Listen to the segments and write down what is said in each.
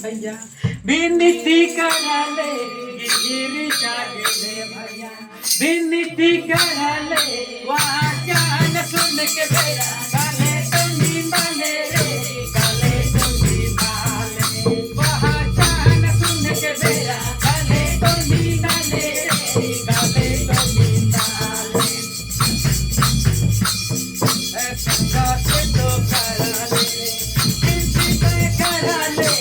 भैया विनती कराले गिरी जागले भैया विनती कराले वाचान सुन के भैया काले तो नींबाले रे काले तो नींबाले वाचान सुन के भैया काले तो नींबाले रे काले तो नींबाले ऐसा से तो कराले विनती कराले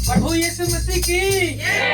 प्रभु यीशु मसीह की